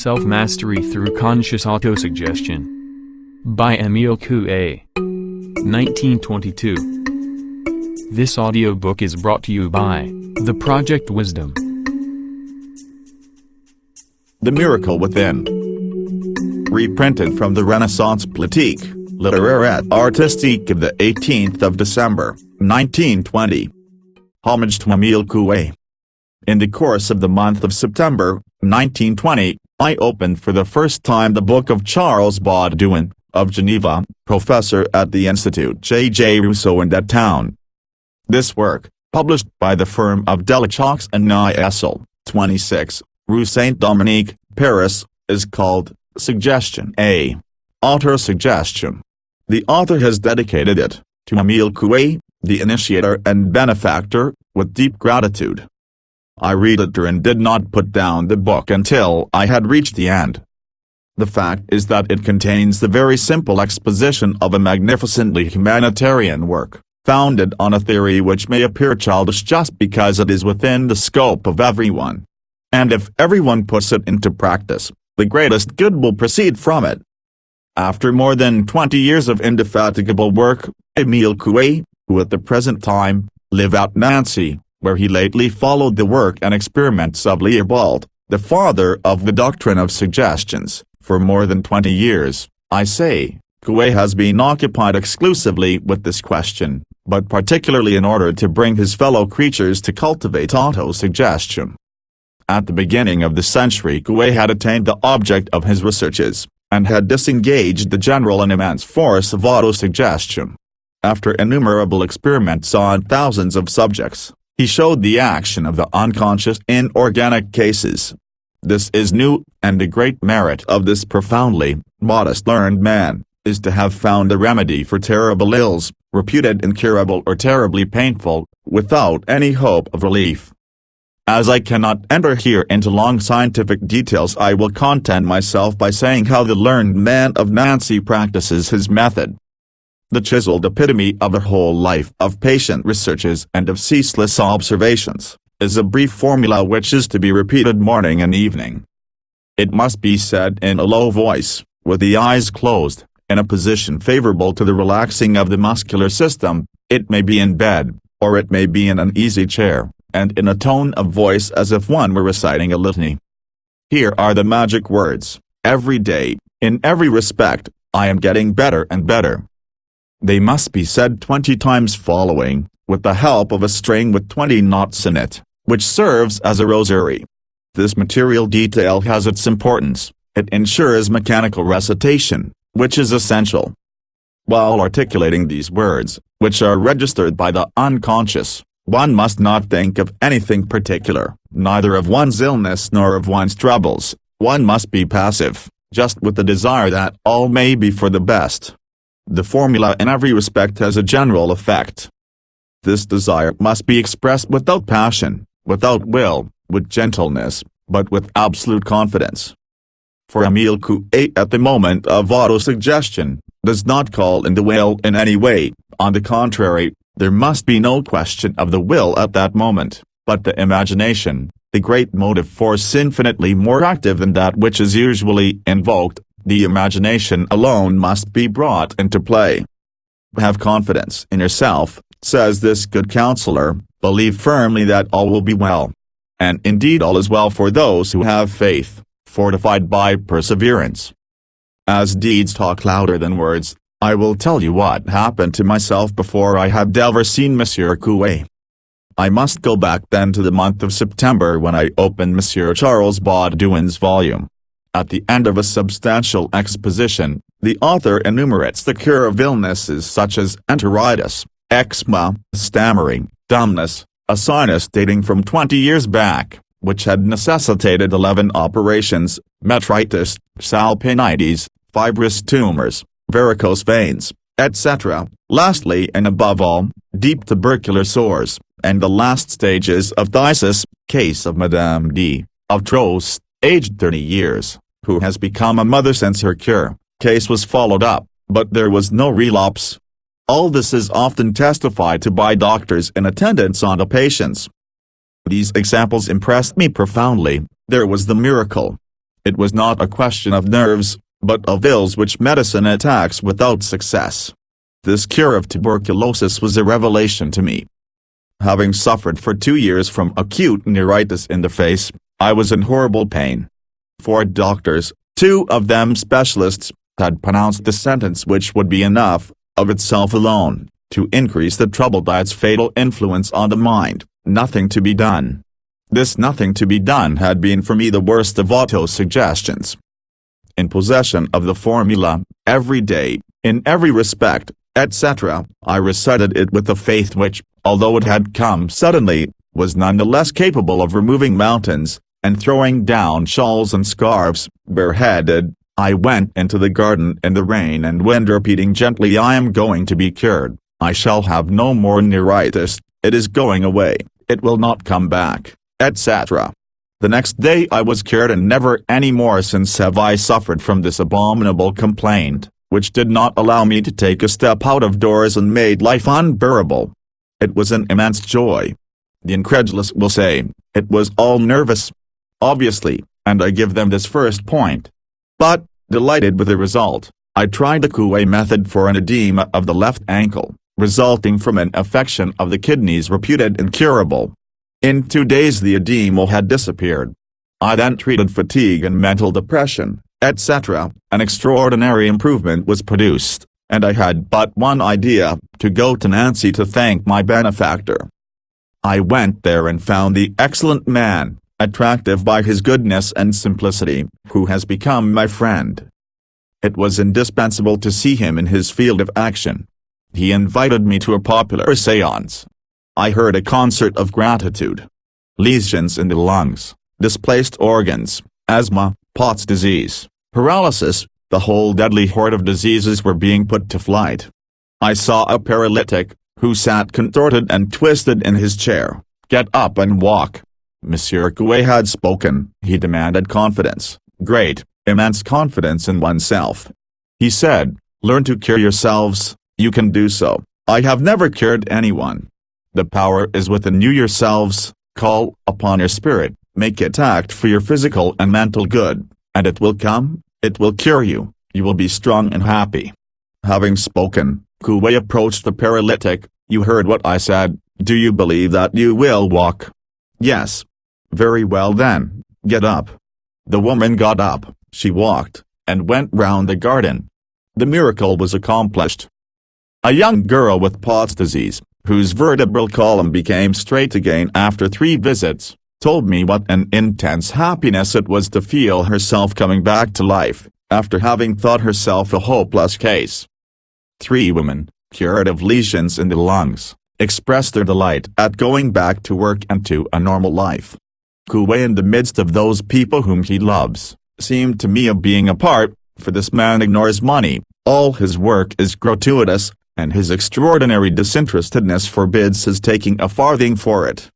Self-Mastery Through Conscious Autosuggestion. By Emile Coué. 1922. This audiobook is brought to you by The Project Wisdom. The Miracle Within. Reprinted from the Renaissance politique, littéraire et artistique of the 18th of December, 1920. Homage to Emile Coué. In the course of the month of September, 1920, I opened for the first time the book of Charles Baudouin, of Geneva, professor at the Institut J. Rousseau in that town. This work, published by the firm of Delachaux and Niessel, 26, Rue Saint-Dominique, Paris, is called Suggestion A. Autosuggestion. The author has dedicated it to Emile Coué, the initiator and benefactor, with deep gratitude. I read it and did not put down the book until I had reached the end. The fact is that it contains the very simple exposition of a magnificently humanitarian work, founded on a theory which may appear childish just because it is within the scope of everyone. And if everyone puts it into practice, the greatest good will proceed from it. After more than 20 years of indefatigable work, Emile Coué, who at the present time, live at Nancy, where he lately followed the work and experiments of Leopold, the father of the doctrine of suggestions, for more than 20 years, I say, Coué has been occupied exclusively with this question, but particularly in order to bring his fellow creatures to cultivate autosuggestion. At the beginning of the century Coué had attained the object of his researches, and had disengaged the general and immense force of autosuggestion. After innumerable experiments on thousands of subjects, he showed the action of the unconscious in organic cases. This is new, and the great merit of this profoundly modest learned man is to have found a remedy for terrible ills, reputed incurable or terribly painful, without any hope of relief. As I cannot enter here into long scientific details, I will content myself by saying how the learned man of Nancy practices his method. The chiseled epitome of a whole life of patient researches and of ceaseless observations, is a brief formula which is to be repeated morning and evening. It must be said in a low voice, with the eyes closed, in a position favorable to the relaxing of the muscular system. It may be in bed, or it may be in an easy chair, and in a tone of voice as if one were reciting a litany. Here are the magic words: every day, in every respect, I am getting better and better. They must be said 20 times following, with the help of a string with 20 knots in it, which serves as a rosary. This material detail has its importance. It ensures mechanical recitation, which is essential. While articulating these words, which are registered by the unconscious, one must not think of anything particular, neither of one's illness nor of one's troubles. One must be passive, just with the desire that all may be for the best. The formula in every respect has a general effect. This desire must be expressed without passion, without will, with gentleness, but with absolute confidence. For Emile Coué at the moment of autosuggestion, does not call in the will in any way. On the contrary, there must be no question of the will at that moment, but the imagination, the great motive force infinitely more active than that which is usually invoked. The imagination alone must be brought into play. Have confidence in yourself, says this good counselor, believe firmly that all will be well. And indeed all is well for those who have faith, fortified by perseverance. As deeds talk louder than words, I will tell you what happened to myself before I had ever seen Monsieur Coué. I must go back then to the month of September when I opened Monsieur Charles Baudouin's volume. At the end of a substantial exposition, the author enumerates the cure of illnesses such as enteritis, eczema, stammering, dumbness, a sinus dating from 20 years back, which had necessitated 11 operations, metritis, salpinitis, fibrous tumors, varicose veins, etc., lastly and above all, deep tubercular sores, and the last stages of phthisis, case of Madame D. of Trost, aged 30 years, who has become a mother since her cure. Case was followed up, but there was no relapse. All this is often testified to by doctors in attendance on the patients. These examples impressed me profoundly. There was the miracle. It was not a question of nerves, but of ills which medicine attacks without success. This cure of tuberculosis was a revelation to me. Having suffered for 2 years from acute neuritis in the face, I was in horrible pain. 4 doctors, 2 of them specialists, had pronounced the sentence which would be enough, of itself alone, to increase the trouble by its fatal influence on the mind: nothing to be done. This nothing to be done had been for me the worst of auto-suggestions. In possession of the formula, every day, in every respect, etc., I recited it with a faith which, although it had come suddenly, was none the less capable of removing mountains, and throwing down shawls and scarves. Bareheaded, I went into the garden in the rain and wind, repeating gently, "I am going to be cured, I shall have no more neuritis, it is going away, it will not come back," etc. The next day I was cured, and never any more since have I suffered from this abominable complaint, which did not allow me to take a step out of doors and made life unbearable. It was an immense joy. The incredulous will say, it was all nervous. Obviously, and I give them this first point. But, delighted with the result, I tried the Coué method for an edema of the left ankle, resulting from an affection of the kidneys reputed incurable. In 2 days the edema had disappeared. I then treated fatigue and mental depression, etc. An extraordinary improvement was produced, and I had but one idea: to go to Nancy to thank my benefactor. I went there and found the excellent man, attractive by his goodness and simplicity, who has become my friend. It was indispensable to see him in his field of action. He invited me to a popular séance. I heard a concert of gratitude. Lesions in the lungs, displaced organs, asthma, Pott's disease, paralysis, the whole deadly horde of diseases were being put to flight. I saw a paralytic, who sat contorted and twisted in his chair, get up and walk. Monsieur Coué had spoken. He demanded confidence, great, immense confidence in oneself. He said, "Learn to cure yourselves, you can do so. I have never cured anyone. The power is within you yourselves, call upon your spirit, make it act for your physical and mental good, and it will come, it will cure you, you will be strong and happy." Having spoken, Coué approached the paralytic. "You heard what I said, do you believe that you will walk?" "Yes." "Very well then, get up." The woman got up, she walked, and went round the garden. The miracle was accomplished. A young girl with Pott's disease, whose vertebral column became straight again after 3 visits, told me what an intense happiness it was to feel herself coming back to life, after having thought herself a hopeless case. 3 women, cured of lesions in the lungs, expressed their delight at going back to work and to a normal life. Coué, in the midst of those people whom he loves, seemed to me a being apart, for this man ignores money, all his work is gratuitous, and his extraordinary disinterestedness forbids his taking a farthing for it.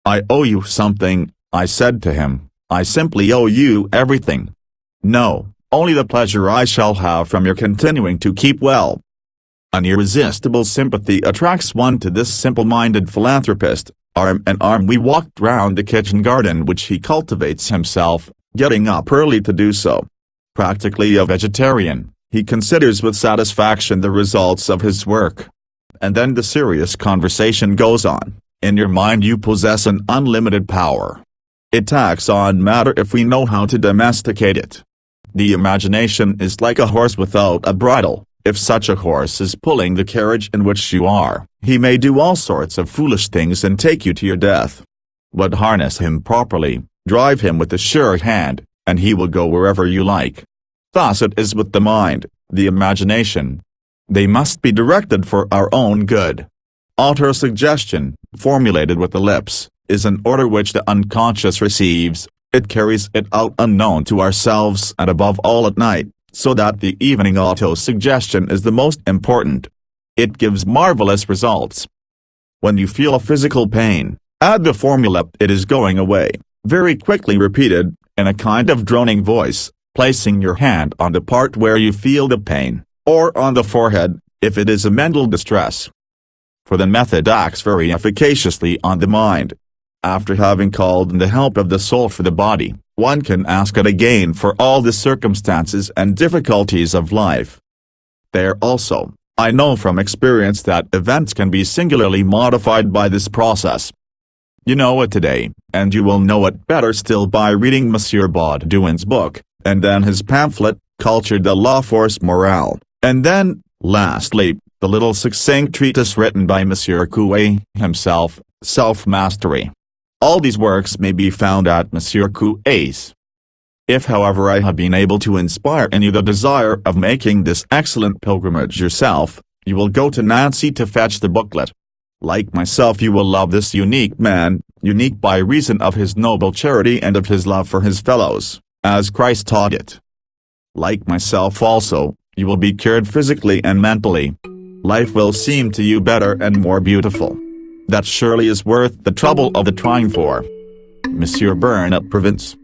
"I owe you something," I said to him, "I simply owe you everything." "No, only the pleasure I shall have from your continuing to keep well." An irresistible sympathy attracts one to this simple-minded philanthropist. Arm in arm we walked round the kitchen garden which he cultivates himself, getting up early to do so. Practically a vegetarian, he considers with satisfaction the results of his work. And then the serious conversation goes on. "In your mind you possess an unlimited power. It acts on matter if we know how to domesticate it. The imagination is like a horse without a bridle. If such a horse is pulling the carriage in which you are, he may do all sorts of foolish things and take you to your death. But harness him properly, drive him with a sure hand, and he will go wherever you like. Thus it is with the mind, the imagination. They must be directed for our own good. Autosuggestion, formulated with the lips, is an order which the unconscious receives. It carries it out unknown to ourselves and above all at night, so that the evening auto-suggestion is the most important. It gives marvelous results. When you feel a physical pain, add the formula "it is going away," very quickly repeated, in a kind of droning voice, placing your hand on the part where you feel the pain, or on the forehead, if it is a mental distress. For the method acts very efficaciously on the mind. After having called in the help of the soul for the body, One can ask it again for all the circumstances and difficulties of life. There also, I know from experience that events can be singularly modified by this process. You know it today, and you will know it better still by reading Monsieur Baudouin's book, and then his pamphlet, Culture de la Force Morale, and then, lastly, the little succinct treatise written by Monsieur Coué himself, Self-Mastery. All these works may be found at Monsieur Coué's. If however I have been able to inspire in you the desire of making this excellent pilgrimage yourself, you will go to Nancy to fetch the booklet. Like myself you will love this unique man, unique by reason of his noble charity and of his love for his fellows, as Christ taught it. Like myself also, you will be cured physically and mentally. Life will seem to you better and more beautiful. That surely is worth the trouble of the trying for. Monsieur Burnet, Provins.